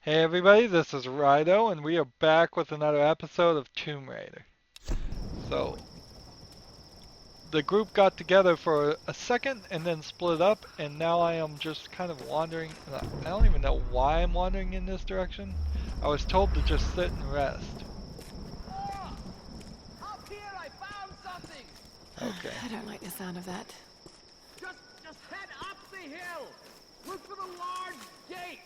Hey everybody, this is Rydo, and we are back with another episode of Tomb Raider. So, the group got together for a second and then split up, and now I am just kind of wandering. I don't even know why I'm wandering in this direction. I was told to just sit and rest. Laura! Up here, I found something! Okay. I don't like the sound of that. Just head up the hill! Look for the large gate!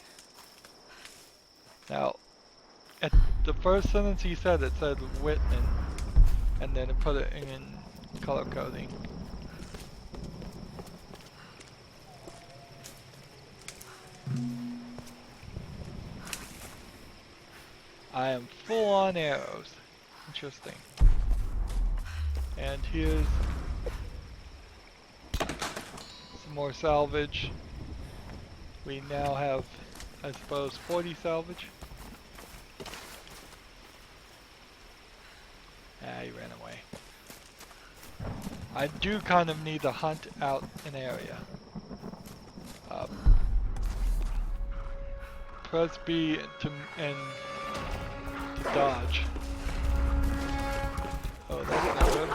Now, at the first sentence he said, it said Whitman, and then it put it in color coding. I am full on arrows. Interesting. And here's some more salvage. We now have, I suppose, 40 salvage. Ah, he ran away. I do kind of need to hunt out an area. Press B to dodge. Oh, that's not good.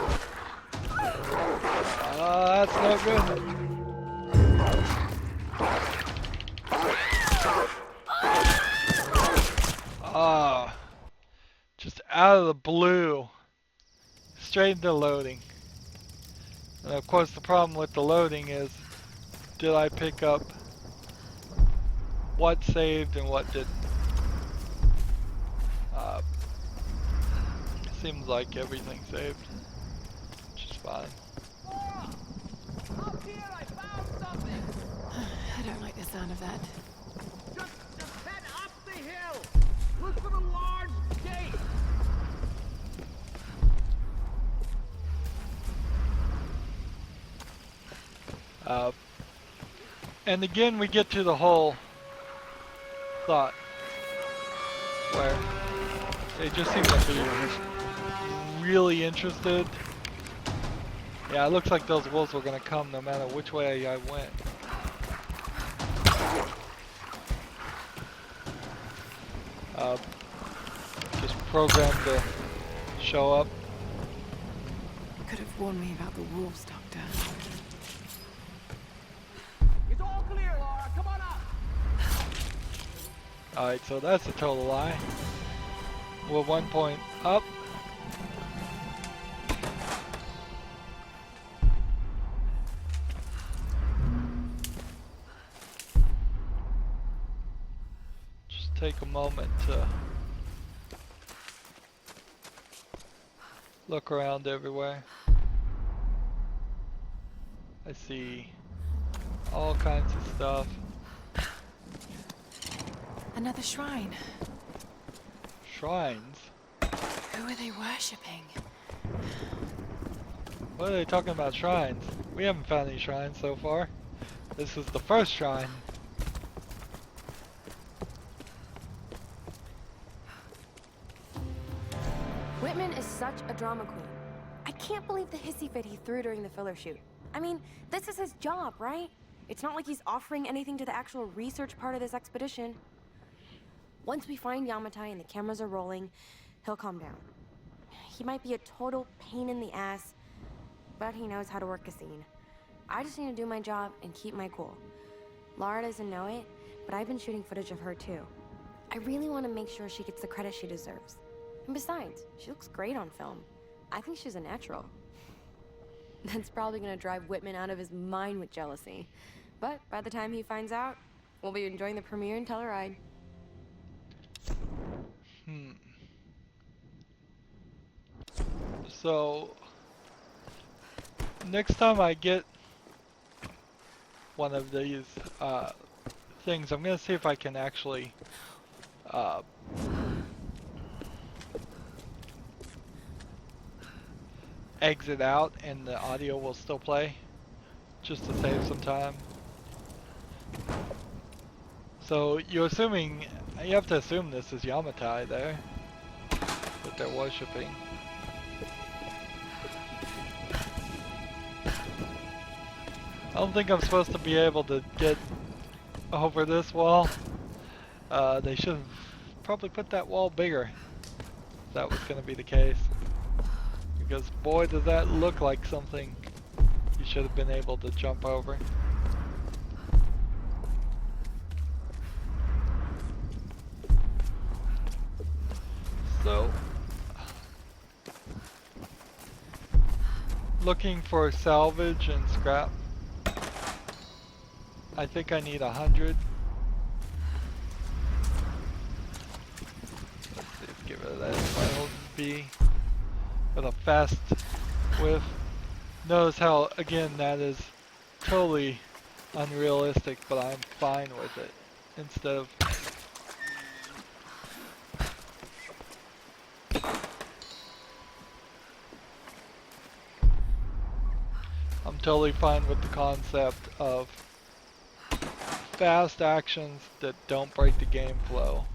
Ah, that's not good. Ah, just out of the blue, straight into loading. And of course the problem with the loading is, did I pick up what saved and what didn't? Seems like everything saved, which is fine. Laura! Up here, I found something! I don't like the sound of that. Just head up the hill! Look for the large gate! And again we get to the whole thought where they just seem like they're really interested. Yeah, it looks like those wolves were gonna come no matter which way I went. Just programmed to show up. Could have warned me about the wolves, Doctor. It's all clear, Laura! Come on up! Alright, so that's a total lie. We're 1 point up. Just take a moment to look around everywhere. I see all kinds of stuff. Another shrine. Shrines? Who are they worshipping? What are they talking about shrines? We haven't found any shrines so far. This is the first shrine. Whitman is such a drama queen. I can't believe the hissy fit he threw during the filler shoot. I mean, this is his job, right? It's not like he's offering anything to the actual research part of this expedition. Once we find Yamatai and the cameras are rolling, he'll calm down. He might be a total pain in the ass, but he knows how to work a scene. I just need to do my job and keep my cool. Lara doesn't know it, but I've been shooting footage of her too. I really want to make sure she gets the credit she deserves. And besides, she looks great on film. I think she's a natural. That's probably gonna drive Whitman out of his mind with jealousy. But by the time he finds out, we'll be enjoying the premiere in Telluride. So, next time I get one of these things, I'm gonna see if I can actually exit out and the audio will still play, just to save some time. So you have to assume this is Yamatai there that they're worshipping. I don't think I'm supposed to be able to get over this wall. They should have probably put that wall bigger. If that was going to be the case. Because boy, does that look like something you should have been able to jump over. So, looking for salvage and scrap. I think I need 100. Let's see if get rid of that by holding B with a fast whiff. Notice how, again, that is totally unrealistic, but I'm fine with it. Instead of I'm totally fine with the concept of fast actions that don't break the game flow.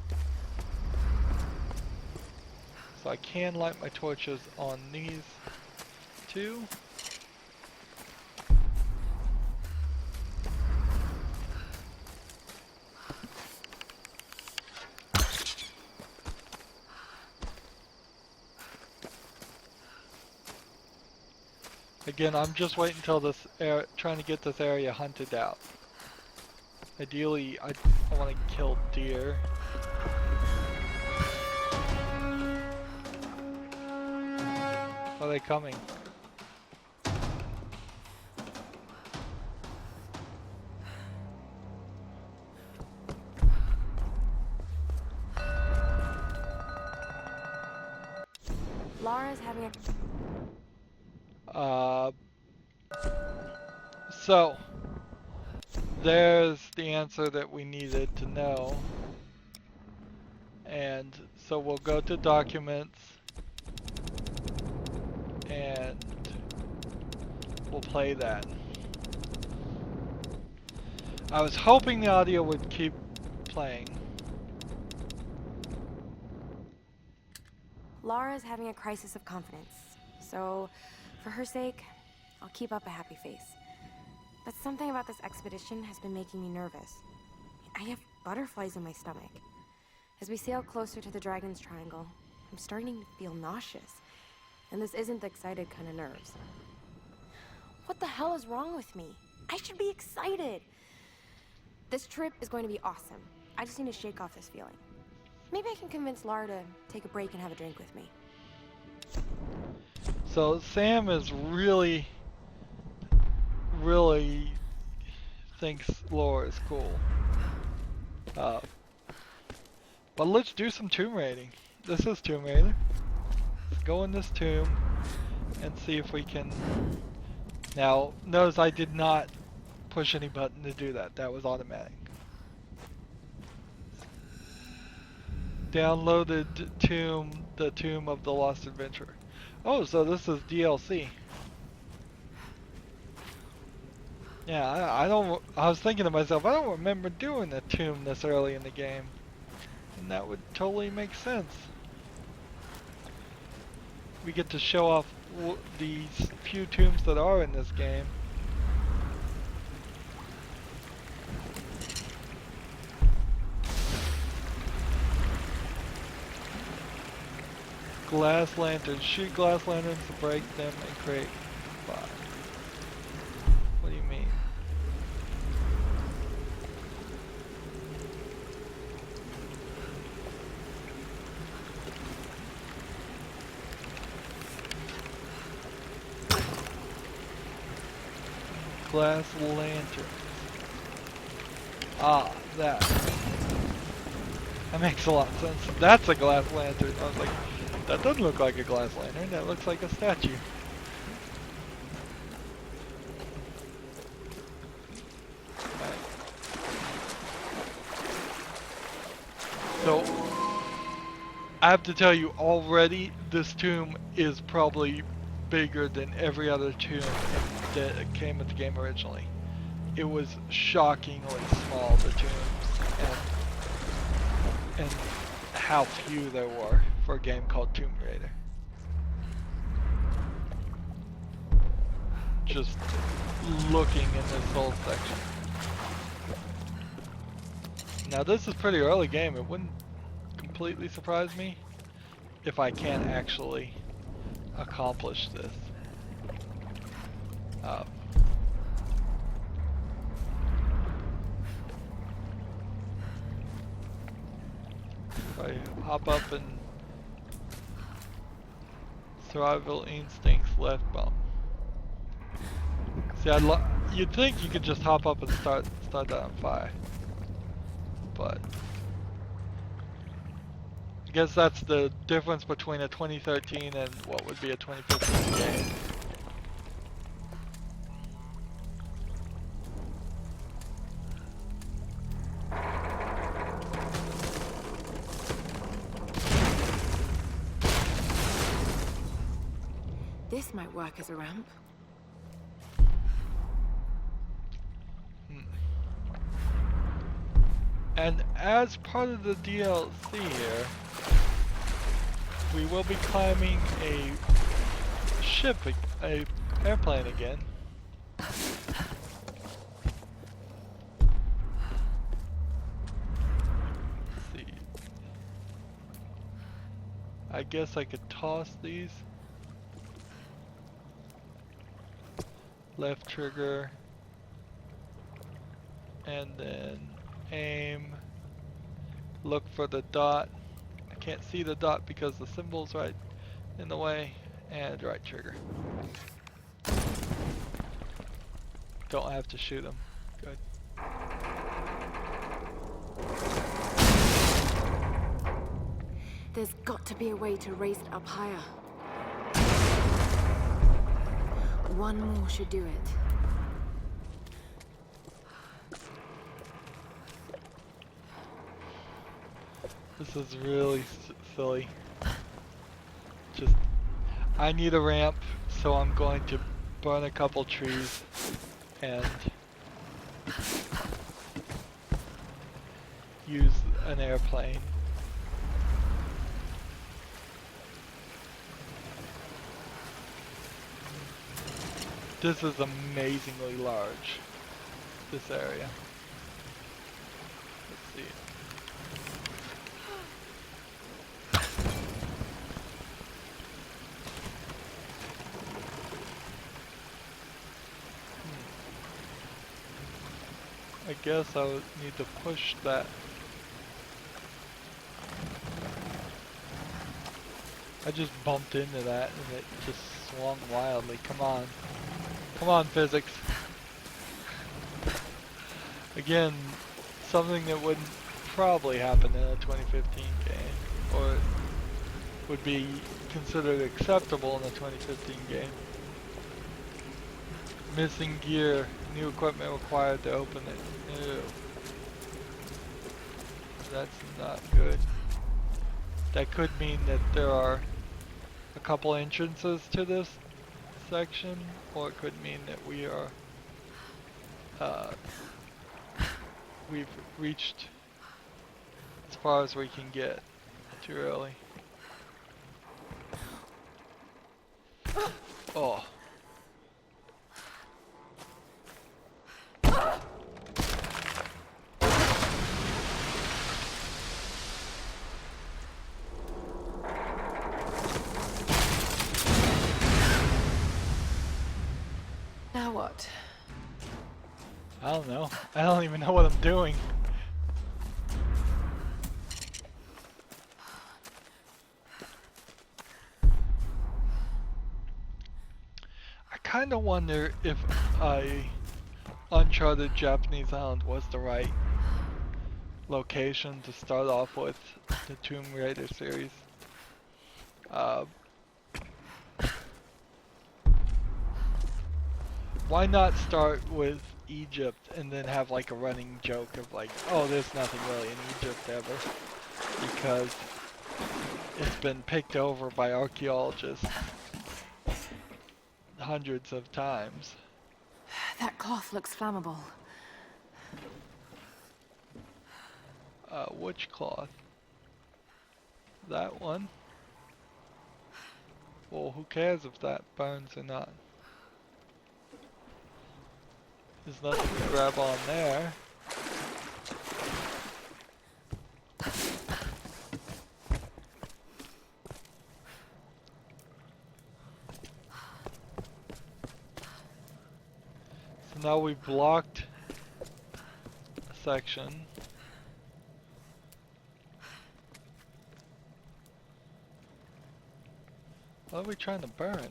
So I can light my torches on these two. Again, I'm just waiting until this trying to get this area hunted out. Ideally, I want to kill deer. Are they coming? Laura's having a... So there's the answer that we needed to know. And so we'll go to documents and we'll play that. I was hoping the audio would keep playing. Laura's having a crisis of confidence, so for her sake, I'll keep up a happy face. But something about this expedition has been making me nervous. I have butterflies in my stomach. As we sail closer to the Dragon's Triangle, I'm starting to feel nauseous. And this isn't the excited kind of nerves. What the hell is wrong with me? I should be excited. This trip is going to be awesome. I just need to shake off this feeling. Maybe I can convince Laura to take a break and have a drink with me. So Sam is really thinks Laura is cool. But let's do some tomb raiding. This is Tomb Raider. Let's go in this tomb and see if we can... Now, notice I did not push any button to do that. That was automatic. Downloaded the Tomb of the Lost Adventurer. Oh, so this is DLC. Yeah, I was thinking to myself, I don't remember doing a tomb this early in the game. And that would totally make sense. We get to show off these few tombs that are in this game. Glass lanterns. Shoot glass lanterns to break them and create fire. What do you mean? Glass lanterns. Ah, that. That makes a lot of sense. That's a glass lantern. I was like, that doesn't look like a glass lantern. That looks like a statue. Right. So, I have to tell you already, this tomb is probably bigger than every other tomb that came with the game originally. It was shockingly small, the tombs, and how few there were for a game called Tomb Raider. Just looking in this whole section. Now this is pretty early game. It wouldn't completely surprise me if I can't actually accomplish this. If I hop up and survival instincts left bump. See, you'd think you could just hop up and start that on fire, but I guess that's the difference between a 2013 and what would be a 2015 game. This might work as a ramp. And as part of the DLC here, we will be climbing a ship, a airplane again. Let's see. I guess I could toss these. Left trigger. And then aim. Look for the dot. I can't see the dot because the symbol's right in the way. And right trigger. Don't have to shoot him. Good. There's got to be a way to raise it up higher. One more should do it. This is really silly. Just, I need a ramp, so I'm going to burn a couple trees and use an airplane. This is amazingly large, this area. Let's see. I guess I would need to push that. I just bumped into that and it just swung wildly. Come on. Come on, physics. Again, something that wouldn't probably happen in a 2015 game, or would be considered acceptable in a 2015 game. Missing gear, new equipment required to open it. Ew. That's not good. That could mean that there are a couple entrances to this section, or it could mean that we are we've reached as far as we can get too early. Oh. Now what? I don't know. I don't even know what I'm doing. I kind of wonder if Uncharted Japanese Island was the right location to start off with the Tomb Raider series. Why not start with Egypt and then have like a running joke of like, oh, there's nothing really in Egypt ever, because it's been picked over by archaeologists hundreds of times. That cloth looks flammable. Which cloth? That one? Well, who cares if that burns or not? There's nothing to grab on there. now we blocked a section. What are we trying to burn?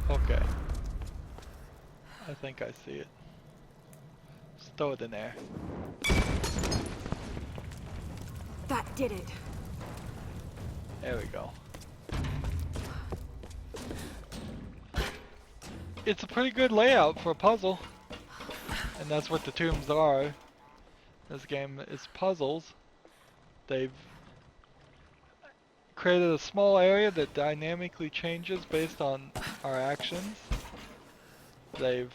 Okay. I think I see it. Just throw it in there. That did it. There we go. It's a pretty good layout for a puzzle. And that's what the tombs are. This game is puzzles. They've created a small area that dynamically changes based on our actions. They've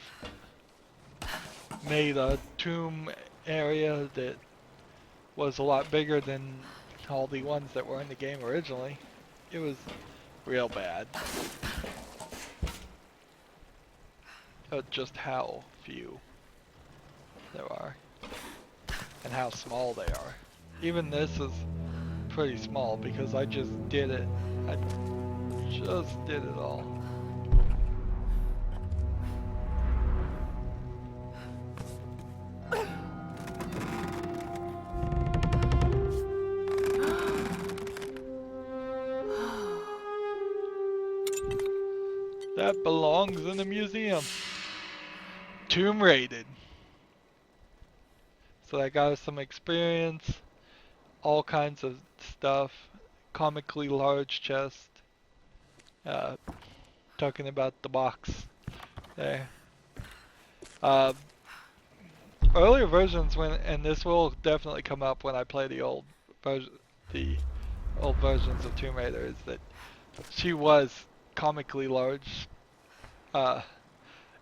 made a tomb area that was a lot bigger than all the ones that were in the game originally. It was real bad. Just how few there are and how small they are. Even this is pretty small because I just did it. I just did it all. That belongs in a museum. Tomb raided. So that got us some experience, all kinds of stuff, comically large chest, talking about the box there. Earlier versions and this will definitely come up when I play the old versions of Tomb Raider, is that she was comically large,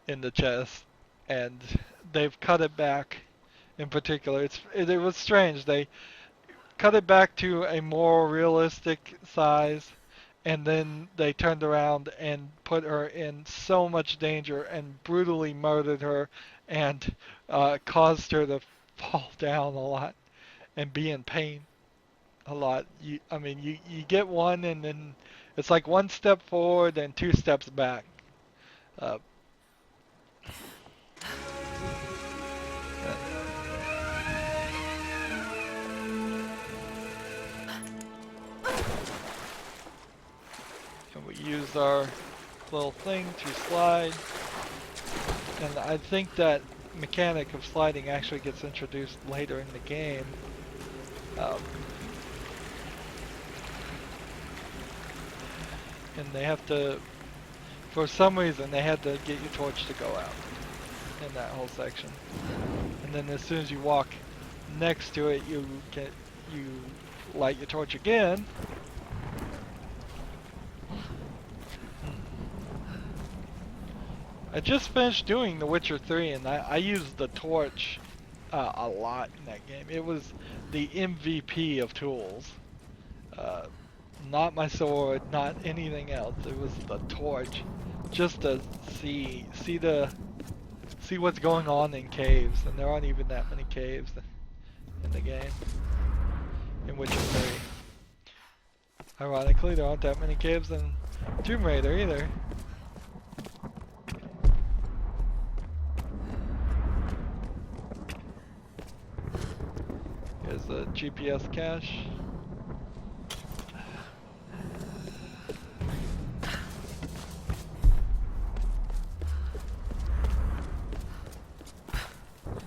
in the chest, and they've cut it back. In particular, it was strange. They cut it back to a more realistic size, and then they turned around and put her in so much danger and brutally murdered her and caused her to fall down a lot and be in pain a lot. I mean, you get one and then it's like one step forward and two steps back. And we use our little thing to slide. And I think that mechanic of sliding actually gets introduced later in the game. And they have to, for some reason, they had to get your torch to go out in that whole section. And then as soon as you walk next to it, you light your torch again. I just finished doing The Witcher 3, and I used the torch a lot in that game. It was the MVP of tools. Not my sword, not anything else. It was the torch, just to see what's going on in caves, and there aren't even that many caves in the game. In Witcher 3. Ironically, there aren't that many caves in Tomb Raider either. Here's the GPS cache.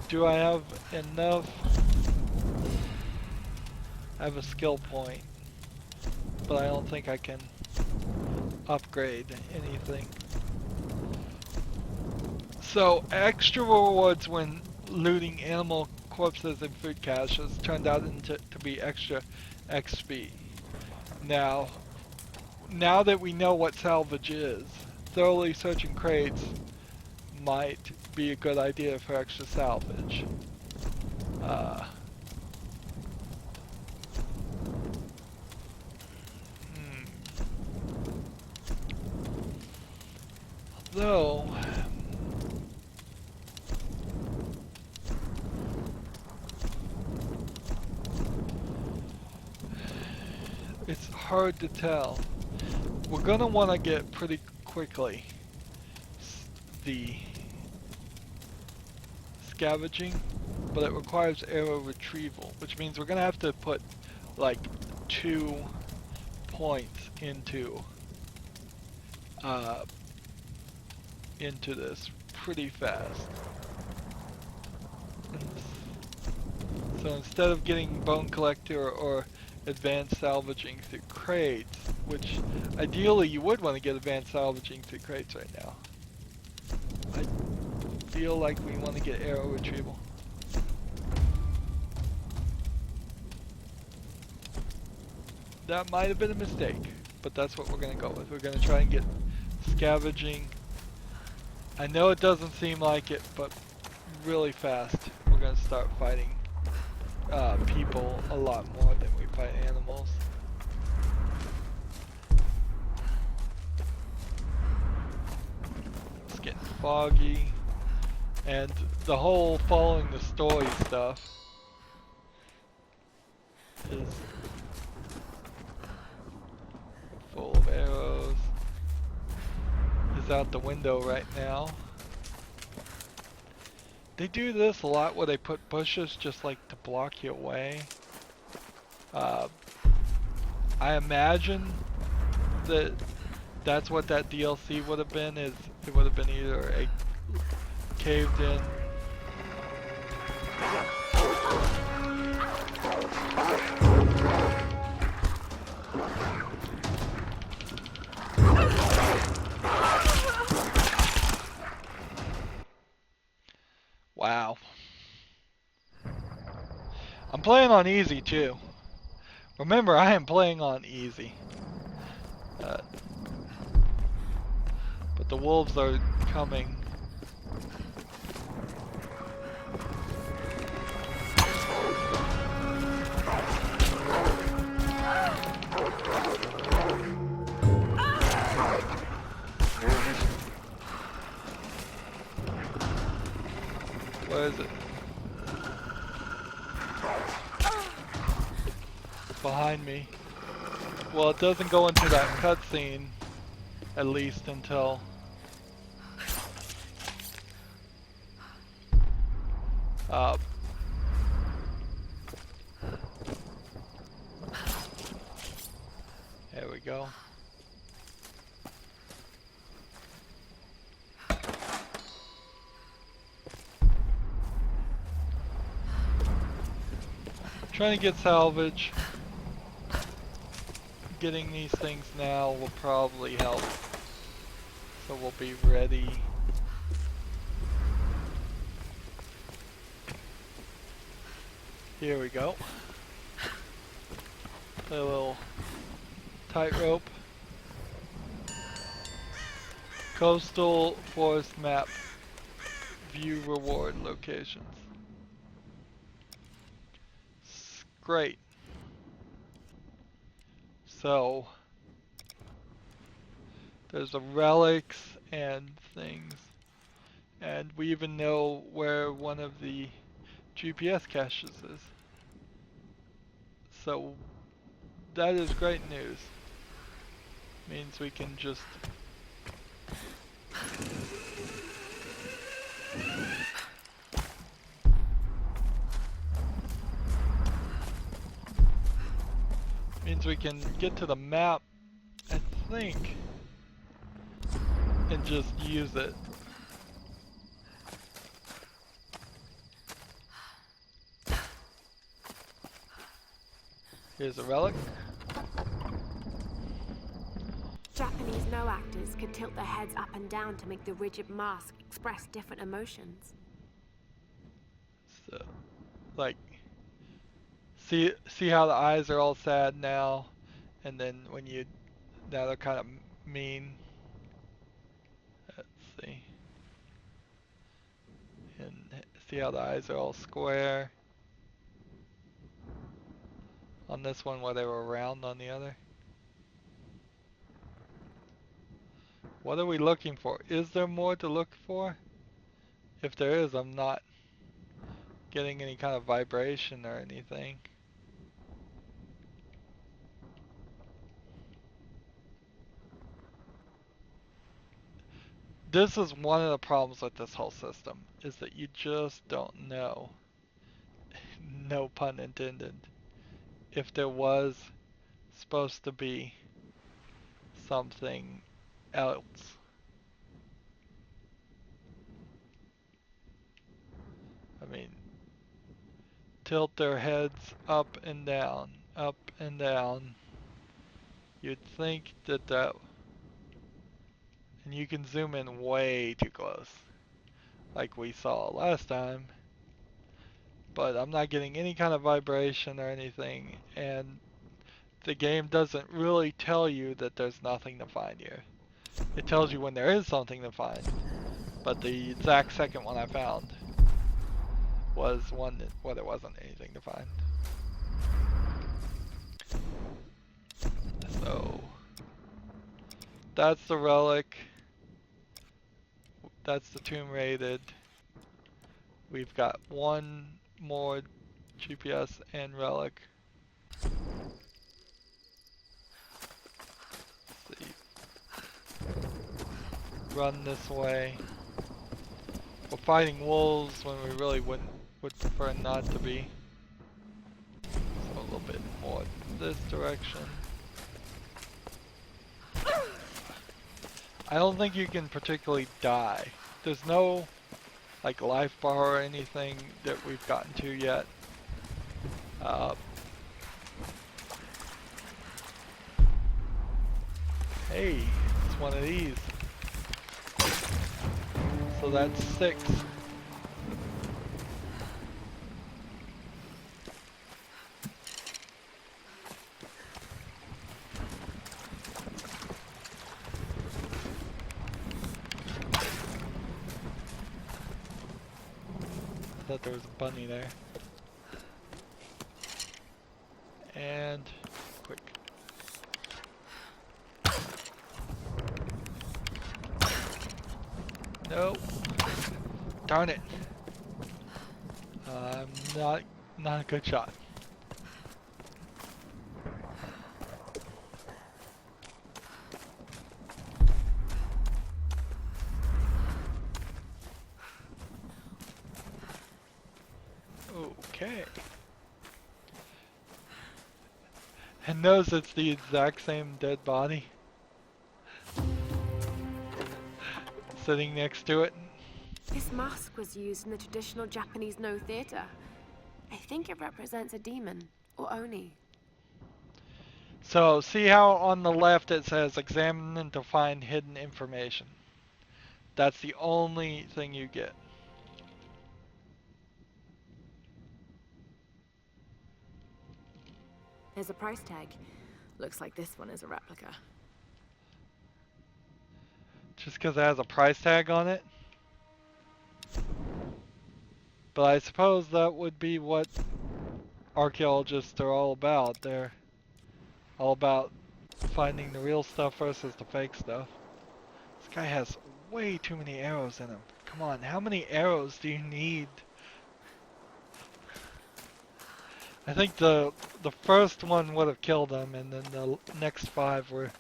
Do I have enough? I have a skill point, but I don't think I can upgrade anything. So extra rewards when looting animal corpses and food caches turned out to be extra XP. Now that we know what salvage is, thoroughly searching crates might be a good idea for extra salvage. Though hard to tell. We're gonna want to get pretty quickly the scavenging, but it requires arrow retrieval, which means we're gonna have to put like 2 points into this pretty fast. So instead of getting bone collector or advanced salvaging through crates, which ideally you would want to get advanced salvaging through crates right now, I feel like we want to get arrow retrieval. That might have been a mistake, but that's what we're going to go with. We're going to try and get scavenging. I know it doesn't seem like it, but really fast we're going to start fighting people a lot more than we fight animals. It's getting foggy, and the whole following the story stuff is full of arrows. Is out the window right now. They do this a lot where they put bushes just like to block you away. I imagine that that's what that DLC would have been, is it would have been either a caved in wow. I'm playing on easy too. Remember, I am playing on easy. But the wolves are coming. Where is it? Behind me. Well, it doesn't go into that cutscene, at least until there we go. Trying to get salvage. Getting these things now will probably help. So we'll be ready. Here we go. A little tightrope. Coastal forest map. View reward locations. Great. So there's the relics and things, and we even know where one of the GPS caches is. So that is great news. Means we can just get to the map, I think, and just use it. Here's a relic. Japanese no actors could tilt their heads up and down to make the rigid mask express different emotions. So, like, see how the eyes are all sad now, and then now they're kind of mean. Let's see. And see how the eyes are all square on this one where they were round on the other. What are we looking for? Is there more to look for? If there is, I'm not getting any kind of vibration or anything. this is one of the problems with this whole system, is that you just don't know, no pun intended, if there was supposed to be something else. I mean, tilt their heads up and down, up and down. You'd think that, and you can zoom in way too close, like we saw last time, but I'm not getting any kind of vibration or anything, and the game doesn't really tell you that there's nothing to find here. It tells you when there is something to find, but the exact second one I found was one where there wasn't anything to find. So, that's the relic. That's the tomb raided. We've got one more GPS and relic. Let's see. Run this way. We're fighting wolves when we really would prefer not to be. So a little bit more this direction. I don't think you can particularly die. There's no like life bar or anything that we've gotten to yet. Hey, it's one of these. So that's 6. I thought there was a bunny there. And quick. Nope. Darn it. I'm not a good shot. Okay. And notice it's the exact same dead body sitting next to it. This mask was used in the traditional Japanese no theater. I think it represents a demon, or Oni. So see how on the left it says examine and to find hidden information. That's the only thing you get. There's a price tag. Looks like this one is a replica. Just because it has a price tag on it? But I suppose that would be what archaeologists are all about. They're all about finding the real stuff versus the fake stuff. This guy has way too many arrows in him. Come on, how many arrows do you need? I think the first one would have killed him, and then the next 5 were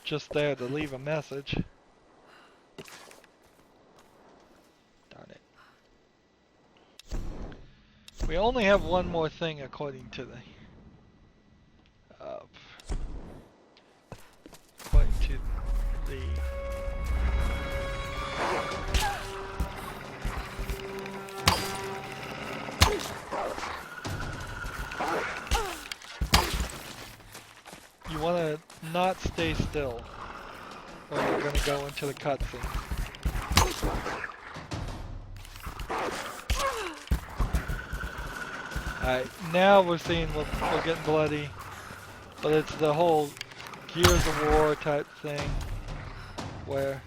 just there to leave a message. Darn it. We only have one more thing according to the You want to not stay still, or you're going to go into the cutscene. Alright, now we're seeing we're getting bloody, but it's the whole Gears of War type thing, where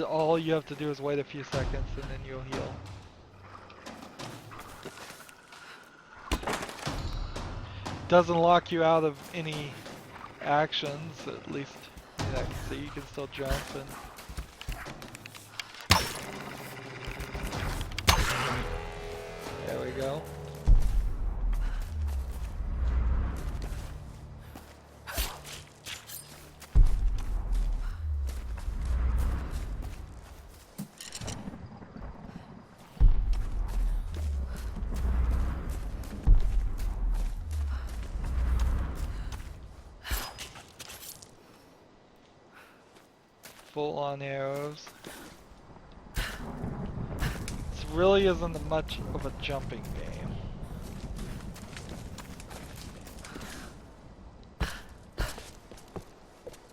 all you have to do is wait a few seconds and then you'll heal. Doesn't lock you out of any actions, at least I can see you can still jump and there we go. full on arrows. This really isn't much of a jumping game.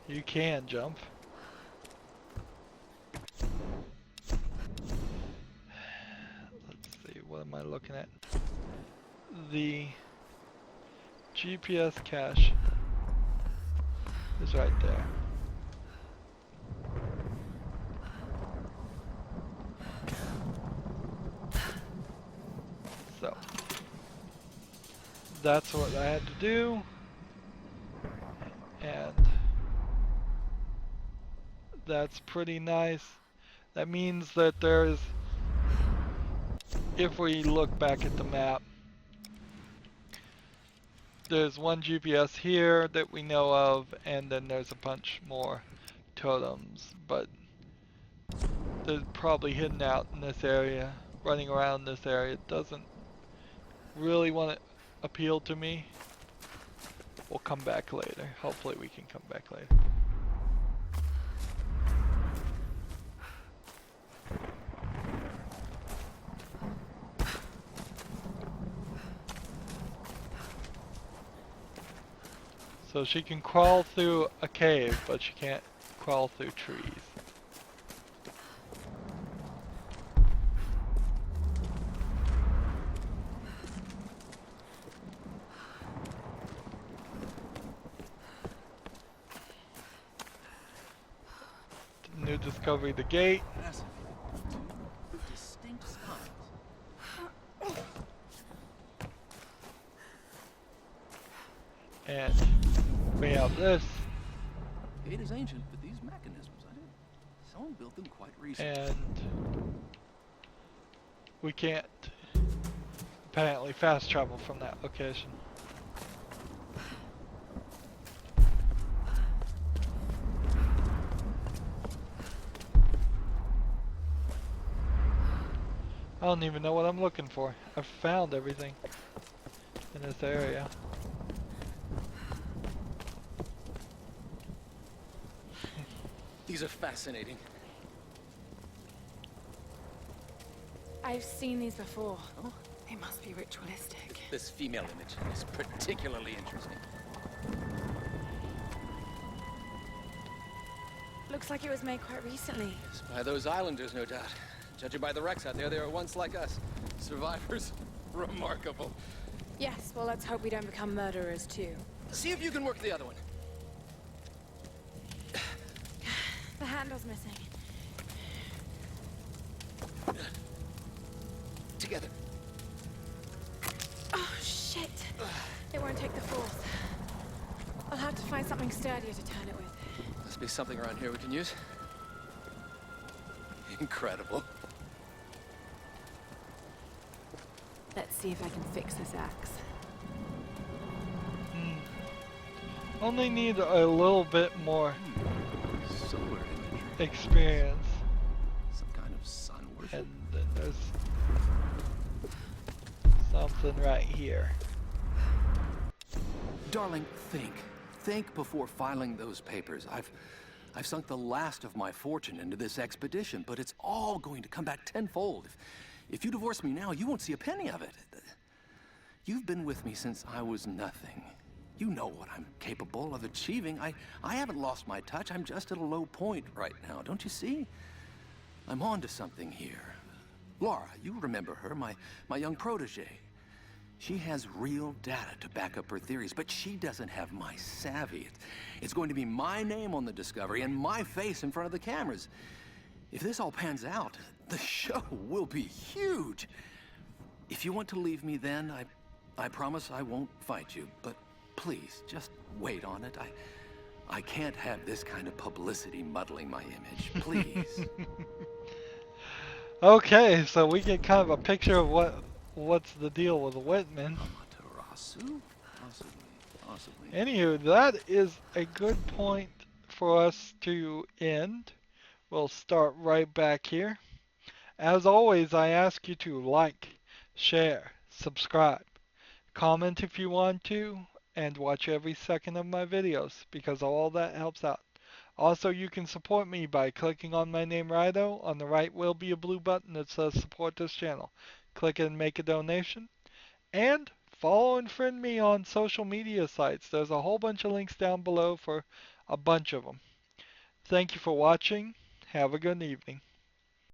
You can jump. Let's see, what am I looking at? The GPS cache is right there. So, that's what I had to do. And that's pretty nice. That means that there's, if we look back at the map, there's one GPS here that we know of, and then there's a bunch more totems, but they're probably hidden out in this area, running around this area. It doesn't really want to appeal to me. We'll come back later. Hopefully we can come back later. So she can crawl through a cave, but she can't crawl through trees. New discovery, the gate. Distinct styles. And we have this. Gate is ancient, but these mechanisms, someone built them quite recently. And we can't apparently fast travel from that location. I don't even know what I'm looking for. I've found everything in this area. These are fascinating. I've seen these before. Oh, they must be ritualistic. This female image is particularly interesting. Looks like it was made quite recently. It's by those islanders, no doubt. Judging by the wrecks out there, they were once like us. Survivors. Remarkable. Yes, well, let's hope we don't become murderers, too. See if you can work the other one. The handle's missing. Together. Oh, shit. It won't take the fourth. I'll have to find something sturdier to turn it with. Must be something around here we can use. Incredible. Let's see if I can fix this axe. Only need a little bit more Solar imagery. experience. Some kind of sun worship. And then there's something right here. Darling, think. Think before filing those papers. I've sunk the last of my fortune into this expedition, but it's all going to come back tenfold. If you divorce me now, you won't see a penny of it. You've been with me since I was nothing. You know what I'm capable of achieving. I haven't lost my touch. I'm just at a low point right now. Don't you see? I'm on to something here. Laura, you remember her, my young protege. She has real data to back up her theories, but she doesn't have my savvy. It's going to be my name on the discovery and my face in front of the cameras. If this all pans out, the show will be huge. If you want to leave me then, I promise I won't fight you, but please, just wait on it. I can't have this kind of publicity muddling my image, please. Okay, so we get kind of a picture of what's the deal with Whitman. Amaterasu? Possibly. Anywho, that is a good point for us to end. We'll start right back here. As always, I ask you to like, share, subscribe, comment if you want to, and watch every second of my videos because all that helps out Also, you can support me by clicking on my name Rydo. On the right will be a blue button that says support this channel. Click it and make a donation. And follow and friend me on social media sites. There's a whole bunch of links down below for a bunch of them. Thank you for watching. Have a good evening.